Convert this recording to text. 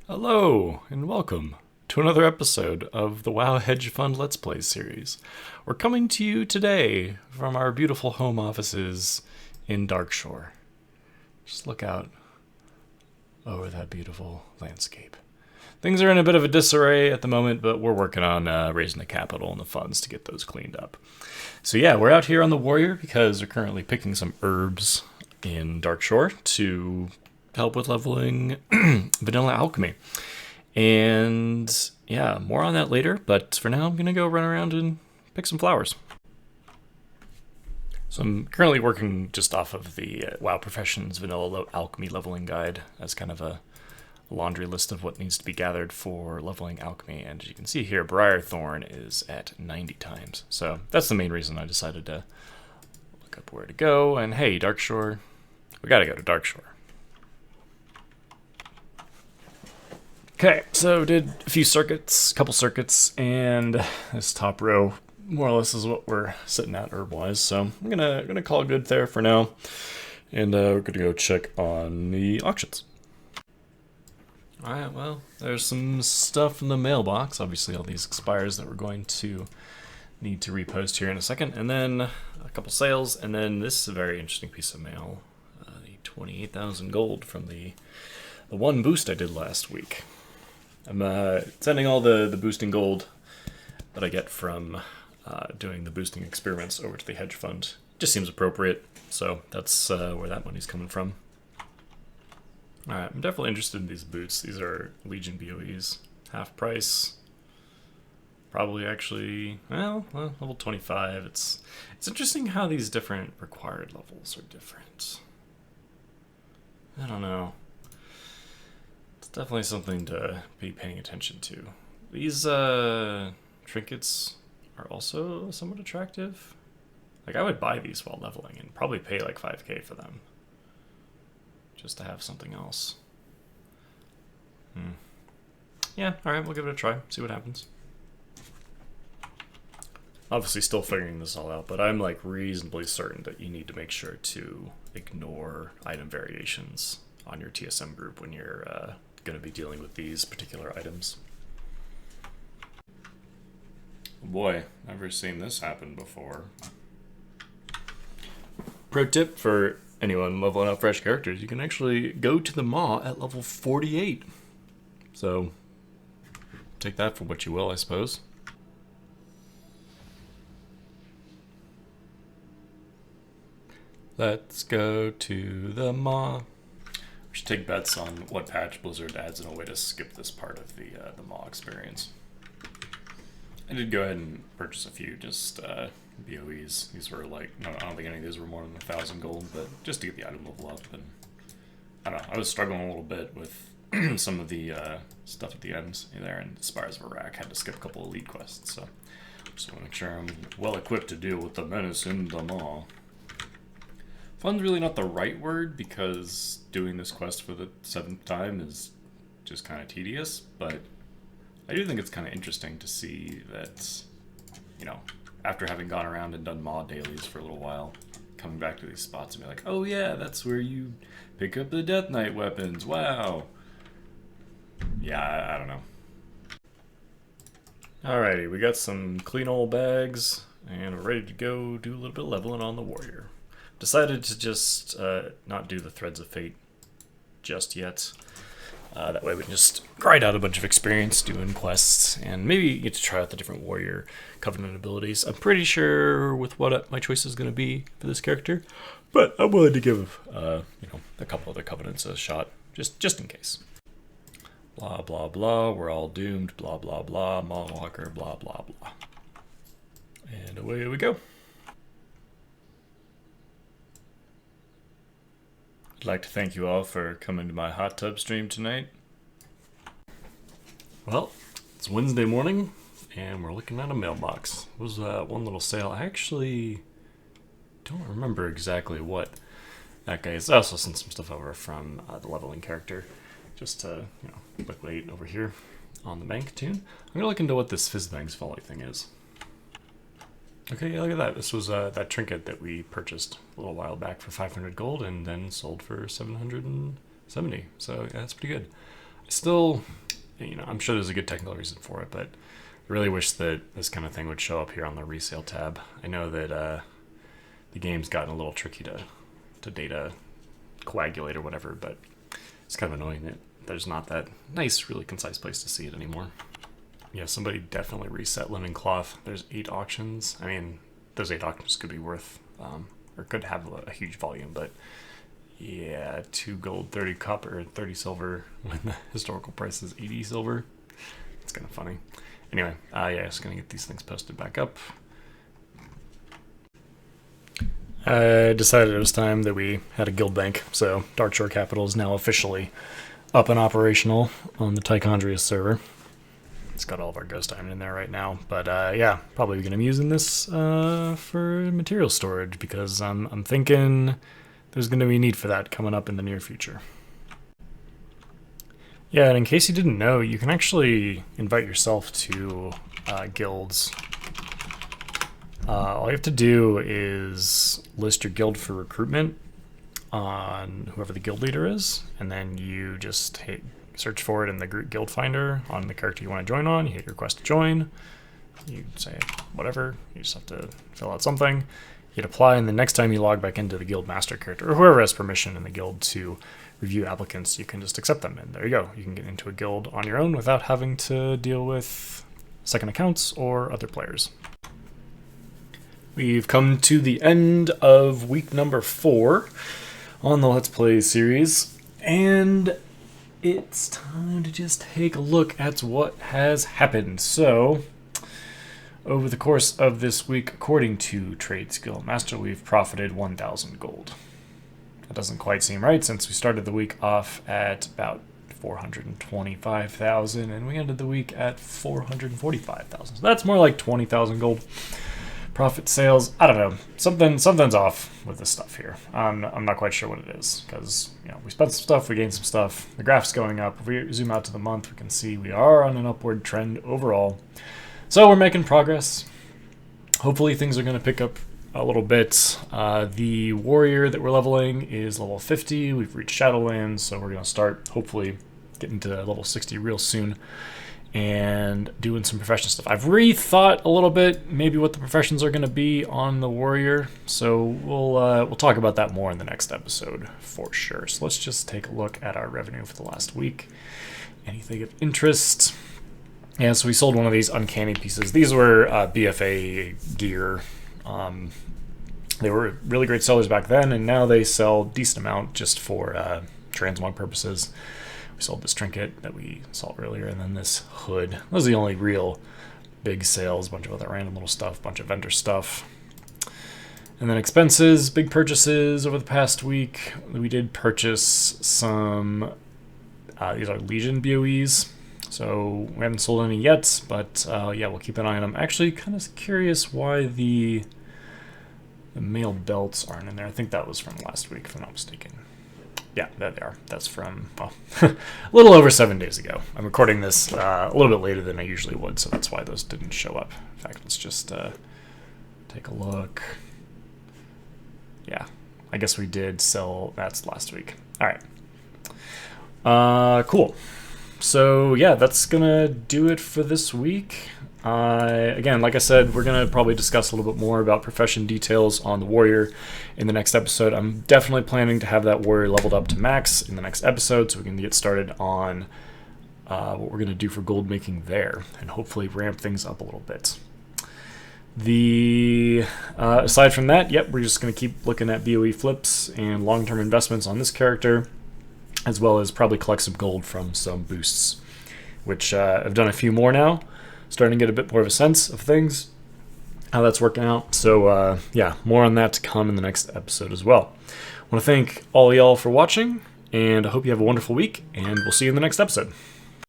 Hello, and welcome to another episode of the WoW Hedge Fund Let's Play series. We're coming to you today from our beautiful home offices in Darkshore. Just look out over that beautiful landscape. Things are in a bit of a disarray at the moment, but we're working on raising the capital and the funds to get those cleaned up. So yeah, we're out here on the Warrior because we're currently picking some herbs in Darkshore to help with leveling vanilla alchemy. And yeah, more on that later, but for now I'm going to go run around and pick some flowers. So I'm currently working just off of the WoW Professions Vanilla Alchemy Leveling Guide as kind of a laundry list of what needs to be gathered for leveling alchemy. And as you can see here, Briarthorn is at 90 times. So that's the main reason I decided to look up where to go. And hey, Darkshore, we got to go to Darkshore. Okay, so did a few circuits, couple circuits, and this top row more or less is what we're sitting at herb-wise. So I'm gonna call it good there for now, and we're gonna go check on the auctions. All right, well, there's some stuff in the mailbox. Obviously, all these expires that we're going to need to repost here in a second, and then a couple sales, and then this is a very interesting piece of mail, the 28,000 gold from the one boost I did last week. I'm sending all the boosting gold that I get from doing the boosting experiments over to the hedge fund. Just seems appropriate, so that's where that money's coming from. Alright, I'm definitely interested in these boots. These are Legion BOEs. Half price. Probably actually, well, level 25. It's interesting how these different required levels are different. I don't know. Definitely something to be paying attention to. These trinkets are also somewhat attractive. Like, I would buy these while leveling and probably pay like 5k for them. Just to have something else. Yeah, alright, we'll give it a try. See what happens. Obviously still figuring this all out, but I'm like reasonably certain that you need to make sure to ignore item variations on your TSM group when you're going to be dealing with these particular items. Boy, never seen this happen before. Pro tip for anyone leveling up fresh characters, you can actually go to the Maw at level 48. So, take that for what you will, I suppose. Let's go to the Maw. We should take bets on what patch Blizzard adds in a way to skip this part of the Maw experience. I did go ahead and purchase a few, just BOEs. These were like, no, I don't think any of these were more than 1,000 gold, but just to get the item level up. And I don't know, I was struggling a little bit with some of the stuff at the end there, and Spires of Iraq had to skip a couple elite quests, so just want to make sure I'm well equipped to deal with the menace in the Maw. Fun's really not the right word because doing this quest for the 7th time is just kind of tedious, but I do think it's kind of interesting to see that, you know, after having gone around and done Maw dailies for a little while, coming back to these spots and be like, oh yeah, that's where you pick up the Death Knight weapons, wow. Yeah, I don't know. Alrighty, we got some clean old bags, and we're ready to go do a little bit of leveling on the Warrior. Decided to just not do the Threads of Fate just yet. That way we can just grind out a bunch of experience doing quests and maybe get to try out the different Warrior Covenant abilities. I'm pretty sure with what my choice is going to be for this character, but I'm willing to give a couple other Covenants a shot just in case. Blah blah blah, we're all doomed, blah blah blah, Mawwalker, blah blah blah. And away we go. I'd like to thank you all for coming to my hot tub stream tonight. Well, it's Wednesday morning, and we're looking at a mailbox. It was one little sale. I actually don't remember exactly what that guy is. I also sent some stuff over from the leveling character, just to, liquidate over here on the bank tune. I'm gonna look into what this Fizzbang's Folly thing is. Okay, yeah, look at that. This was that trinket that we purchased a little while back for 500 gold and then sold for 770. So yeah, that's pretty good. Still, I'm sure there's a good technical reason for it, but I really wish that this kind of thing would show up here on the resale tab. I know that the game's gotten a little tricky to data coagulate or whatever, but it's kind of annoying that there's not that nice, really concise place to see it anymore. Yeah, somebody definitely reset Linen Cloth. There's 8 auctions. I mean, those 8 auctions could be worth, or could have a huge volume, but yeah, 2 gold, 30 copper, 30 silver when the historical price is 80 silver. It's kind of funny. Anyway, yeah, just gonna get these things posted back up. I decided it was time that we had a guild bank, so Darkshore Capital is now officially up and operational on the Tichondria server. It's got all of our ghost diamond in there right now, but yeah, probably going to be using this for material storage because I'm thinking there's going to be a need for that coming up in the near future. Yeah, and in case you didn't know, you can actually invite yourself to guilds. All you have to do is list your guild for recruitment on whoever the guild leader is, and then you just search for it in the guild finder on the character you want to join on. You hit request to join. You say whatever. You just have to fill out something. You hit apply, and the next time you log back into the guild master character, or whoever has permission in the guild to review applicants, you can just accept them, and there you go. You can get into a guild on your own without having to deal with second accounts or other players. We've come to the end of week number 4 on the Let's Play series, and it's time to just take a look at what has happened. So, over the course of this week, according to Trade Skill Master, we've profited 1,000 gold. That doesn't quite seem right since we started the week off at about 425,000 and we ended the week at 445,000. So that's more like 20,000 gold. Profit sales, I don't know. Something's off with this stuff here. I'm not quite sure what it is because we spent some stuff, we gained some stuff. The graph's going up. If we zoom out to the month, we can see we are on an upward trend overall. So we're making progress. Hopefully things are going to pick up a little bit. The warrior that we're leveling is level 50. We've reached Shadowlands, so we're going to start hopefully getting to level 60 real soon and doing some profession stuff. I've rethought a little bit maybe what the professions are going to be on the warrior, so we'll talk about that more in the next episode for sure. So let's just take a look at our revenue for the last week. Anything of interest? Yeah, so we sold one of these uncanny pieces. These were BFA gear. They were really great sellers back then, and now they sell decent amount just for transmog purposes. We sold this trinket that we saw earlier, and then this hood. Those are the only real big sales. A bunch of other random little stuff, bunch of vendor stuff. And then expenses, big purchases over the past week. We did purchase some, these are Legion BOEs. So we haven't sold any yet, but yeah, we'll keep an eye on them. Actually, kind of curious why the male belts aren't in there. I think that was from last week, if I'm not mistaken. Yeah, there they are. That's from, well, a little over 7 days ago. I'm recording this a little bit later than I usually would, so that's why those didn't show up. In fact, let's just take a look. Yeah, I guess we did sell, that's last week. All right. Cool. So yeah, that's gonna do it for this week. Again, like I said, we're gonna probably discuss a little bit more about profession details on the warrior in the next episode. I'm definitely planning to have that warrior leveled up to max in the next episode, so we can get started on what we're gonna do for gold making there, and hopefully ramp things up a little bit. Aside from that, yep, we're just gonna keep looking at BOE flips and long-term investments on this character, as well as probably collect some gold from some boosts, which I've done a few more now. Starting to get a bit more of a sense of things, how that's working out. So yeah, more on that to come in the next episode as well. I want to thank all y'all for watching, and I hope you have a wonderful week, and we'll see you in the next episode.